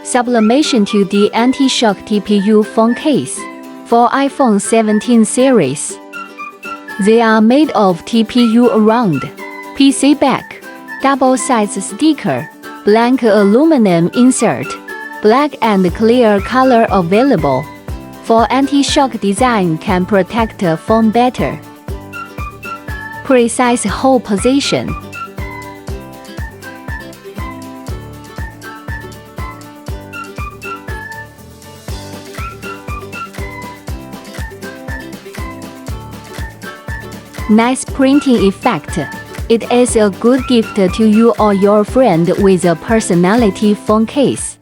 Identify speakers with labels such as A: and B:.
A: Sublimation to the Anti-shock TPU Phone Case for iPhone 17 series. They are made of TPU round, PC back, double-size sticker, blank aluminum insert, black and clear color available. For anti-shock design can protect the phone better. Precise hold position. Nice printing effect. It is a good gift to you or your friend with a personality phone case.